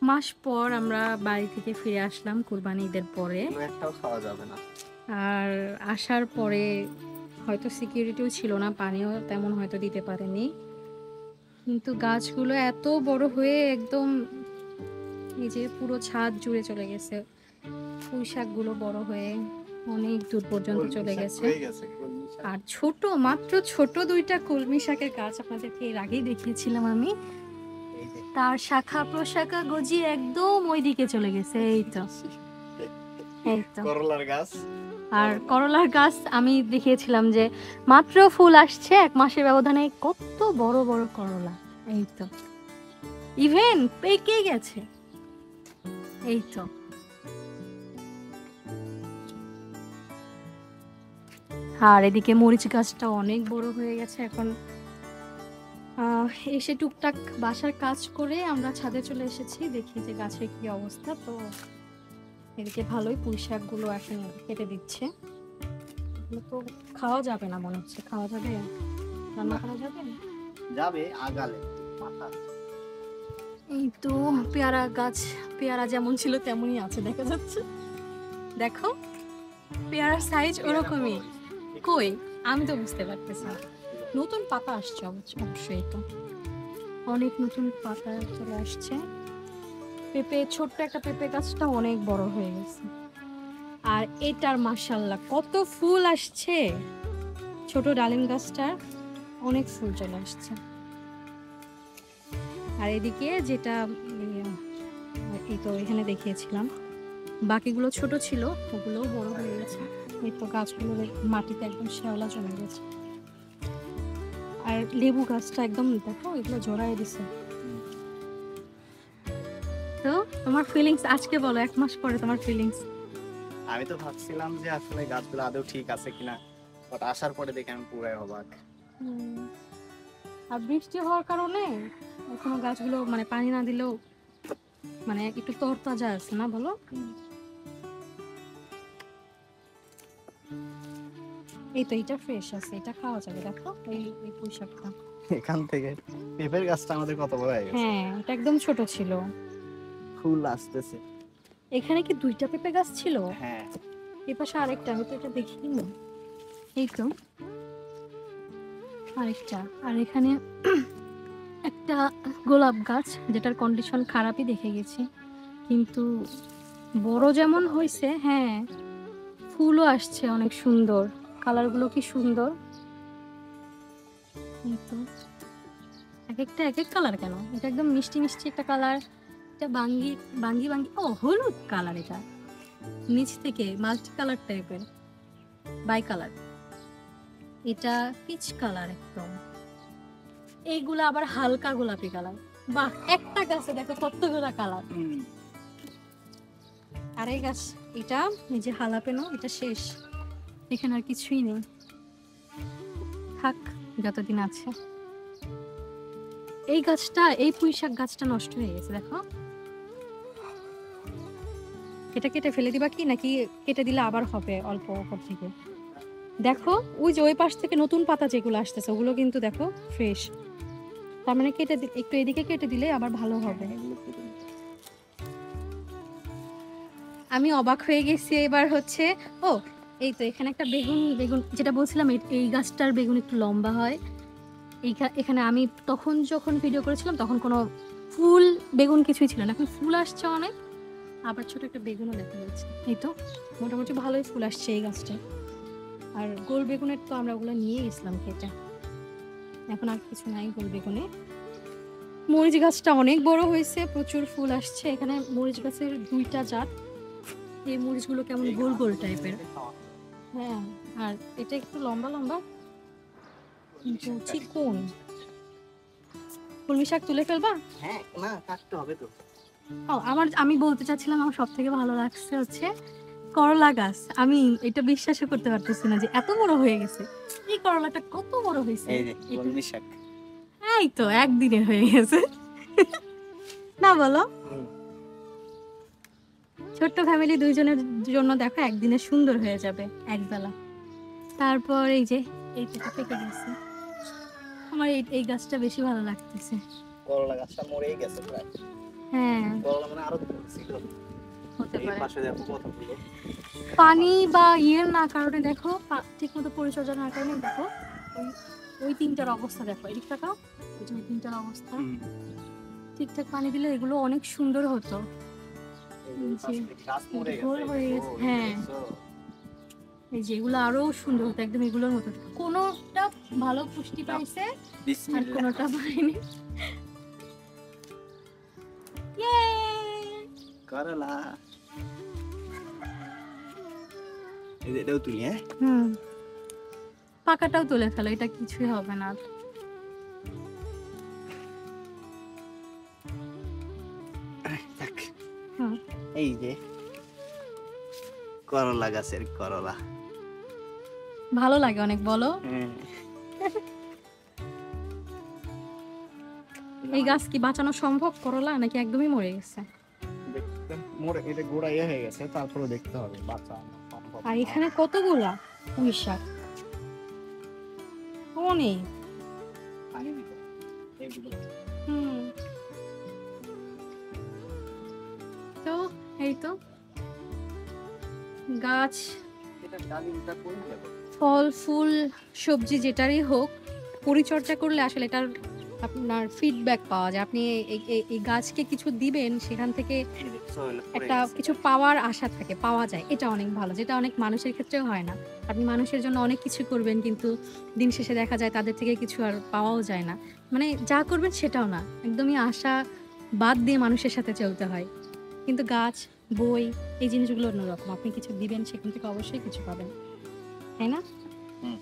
মাস পর আমরা বাড়ি থেকে ফিরে আসলাম কুরবানি ঈদের পরে। একটাও খাওয়া যাবে না। আর আসার পরে হয়তো সিকিউরিটিও ছিল না, পানিও তেমন হয়তো দিতে পারেনি, কিন্তু গাছগুলো এত বড় হয়ে একদম এই যে পুরো ছাদ জুড়ে চলে গেছে। পুঁই শাকগুলো বড় হয়ে অনেক দূর পর্যন্ত চলে গেছে। আর ছোট, মাত্র ছোট দুইটা কলমি শাকের গাছ আপনাদেরকে এর আগেই দেখিয়েছিলাম আমি, তার শাখা প্রশাখা গজিয়ে একদম ওইদিকে চলে গেছে। এই তো করলার গাছ। আর করলার গাছ আমি দেখিয়েছিলাম যে মাত্র ফুল আসছে 1 মাসের ব্যবধানে কত বড় বড় করলা। এই তো ইভেন পেকে গেছে। এই তো আর এদিকে মরিচ গাছটা অনেক বড় হয়ে গেছে। এখন এসে টুকটাক বাসার কাজ করে আমরা ছাদে চলে এসেছি, দেখি যে গাছের কি অবস্থা। তো এদিকে ভালোই পুঁই শাকগুলো এখন কেটে দিচ্ছে। তো খাওয়া যাবে না মনে হচ্ছে, খাওয়া যাবে, রান্না করা যাবে যাবে আগালে মাথা। এই তো পেয়ারা গাছ, পেয়ারা যেমন ছিল তেমনই আছে দেখা যাচ্ছে। দেখো পেয়ারার সাইজ ওরকমই। কই আমি তো বুঝতে পারতেছি না। নতুন পাতা আসছে অবশ্যই, তো অনেক নতুন পাতা চলে আসছে। পেঁপে, ছোট্ট একটা পেঁপে গাছটা অনেক বড় হয়ে গেছে। আর এটার মাশাআল্লাহ কত ফুল আসছে। ছোট ডালিম গাছটার অনেক ফুল চলে আসছে। আর এদিকে যেটা এই তো এখানে দেখিয়েছিলাম, বাকিগুলো ছোট ছিল, ওগুলোও বড় হয়ে গেছে। এই তো গাছগুলো মাটিতে একদম শ্যাওলা জমে গেছে। আর লেবু গাছটা একদম দেখো এগুলো জড়াই দিছে। তো তোমার ফিলিংস আজকে বলো, 1 মাস পরে তোমার ফিলিংস। আমি তো ভাবছিলাম যে আসলে গাছগুলো আদৌ ঠিক আছে কিনা, বাট আসার পরে দেখে আমি পুরাই অবাক। আর বৃষ্টি হওয়ার কারণে এখনো গাছগুলো মানে পানি না দিলেও মানে একটু তরতাজা আছে না, বলো? এই তো এটা ফ্রেশ আছে, এটা খাওয়া যাবে। দেখো এই পুঁই শাকটা এখান থেকে পেঁপের গাছটা আমাদের কত বড় হয়ে গেছে। হ্যাঁ, এটা একদম ছোট ছিল। ফুল আসতেছে। এখানে কি 2টা পেঁপে গাছ ছিল? হ্যাঁ, এই পাশে আরেকটা, আমি তো এটা দেখিনি। এই তো আরেকটা। আর এখানে একটা গোলাপ গাছ, যেটার কন্ডিশন খারাপই দেখে গেছি, কিন্তু বড় যেমন হয়েছে, হ্যাঁ ফুলও আসছে অনেক সুন্দর। কালারগুলো কি সুন্দর। কিন্তু এক একটা এক এক কালার কেন, এটা একদম মিষ্টি মিষ্টি একটা কালার, এটা বাঙ্গি বাঙ্গি বাঙ্গি, ও হলুদ কালার, এটা নিচ থেকে মাল্টি কালার টাইপের, বাই কালার। এটা পিচ কালার একদম। এইগুলা আবার হালকা গোলাপি কালার। বাহ, একটা গাছে দেখো কতগুলা কালার। আর এই গাছ, এটা এই যে হালাপেনো, এটা শেষ, এখানে আর কিছুই নেই। থাক যতদিন আছে। এই গাছটা, এই পুঁই শাক গাছটা নষ্ট হয়ে গেছে দেখো। এটা কেটে ফেলে দিবা কি, নাকি কেটে দিলে আবার হবে অল্প উপর থেকে? দেখো ওই যে ওই পাশ থেকে নতুন পাতা যেগুলো আসতেছে ওগুলো কিন্তু দেখো ফ্রেশ, তার মানে কেটে একটু এদিকে কেটে দিলে আবার ভালো হবে। আমি অবাক হয়ে গেছি এবার হচ্ছে। ও এই তো এখানে একটা বেগুন, বেগুন যেটা বলছিলাম, এই গাছটার বেগুন একটু লম্বা হয়। এখানে আমি তখন যখন ভিডিও করেছিলাম তখন কোনো ফুল বেগুন কিছুই ছিল না, এখন ফুল আসছে অনেক, আবার ছোট একটা বেগুনও দেখা যাচ্ছে। এই তো মোটামুটি ভালোই ফুল আসছে এই গাছটায়। আর গোল বেগুনের তো আমরা ওগুলো নিয়ে গেছিলাম কেটে, এখন আর কিছু নাই গোল বেগুনে। মরিচ গাছটা অনেক বড় হয়েছে, প্রচুর ফুল আসছে। এখানে মরিচ গাছের 2টা জাত। এই মরিচগুলো কেমন গোল গোল টাইপের, হ্যাঁ, আর এটা একটু লম্বা লম্বা চিকন। কলমি শাক তুলে ফেলবা? হ্যাঁ, না কাটতে হবে তো। আমি বলতে চাচ্ছিলাম আমার সব থেকে ভালো লাগছে হচ্ছে করলা গাছ। আমি এটা বিশ্বাসই করতে পারতেছি না যে এত বড় হয়ে গেছে। এই করলাটা কত বড় হয়েছে। এই যে কলমি শাক। এই তো একদিনে হয়ে গেছে না বলো? ছোট্ট ফ্যামিলি 2 জনের জন্য দেখো একদিনে সুন্দর হয়ে যাবে একবেলা। তারপর এই যে এইটা পেকে গেছে। আমার এই গাছটা বেশি ভালো লাগতেছে। করলা গাছটা মরেই গেছে প্রায়। হ্যাঁ করলা মানে আরো ছিল। হতে এই পারে। পাশে দেখো কতগুলো। পানি বা ইয়ের না কারণে দেখো, ঠিক মতো পরিচর্যা না কারণে দেখো ওই ওই তিনটার অবস্থা দেখো, এদিক টাকা ওই যে ওই তিনটার অবস্থা। হুম। ঠিকঠাক পানি দিলে এগুলো অনেক সুন্দর হতো। এই জি। পাশে দেখি গাছ মরে গোল গেছে। হয়ে গেছে, ও, হ্যাঁ। দেখছো? এই যে এগুলো আরো সুন্দর হতো একদম এগুলোর মতো, কোনোটা ভালো পুষ্টি পাইছে আর বিসমিল্লাহ। কোনোটা পাইনি। Yay! করলা। এটাও তুলি, হ্যাঁ? হুম, পাকাটাও তুলে ফেলো, এটা কিছুই হবে না। দেখ, হুম, এই যে করলা গাছের করলা। ভালো লাগে অনেক, বলো। এই গাছ কি বাঁচানো সম্ভব, করলা, নাকি একদমই মরে গেছে? দেখতে মোর এটা গোড়া ইয়ে হয়ে গেছে, তারপরে দেখতে হবে বাচ্চা সম্ভব আর না। এখানে কতগুলা পুঁই শাক, অনেক। পানি দিতে হবে। এইগুলো হুম, তো এই তো গাছ, এটা ডালিমটা কোন যাবে? ফল ফুল সবজি যেটারই হোক, পরিচর্যা করলে আসলে এটার আপনার ফিডব্যাক পাওয়া যায়। আপনি এই গাছকে কিছু দিবেন, সেখান থেকে এই যে soil পড়ে একটা গেছে। কিছু পাওয়ার আশা থাকে, পাওয়া যায়, এটা অনেক ভালো, যেটা অনেক মানুষের ক্ষেত্রেও হয় না। আপনি মানুষের জন্য অনেক কিছু করবেন, কিন্তু দিন শেষে দেখা যায় তাদের থেকে কিছু আর পাওয়াও যায় না। মানে যা করবেন সেটাও না, একদমই আশা বাদ দিয়ে মানুষের সাথে চলতে হয়। কিন্তু গাছ, বই, এই জিনিসগুলো অন্যরকম, আপনি কিছু দিবেন সেখান থেকে অবশ্যই কিছু পাবেন, তাই না? হুম।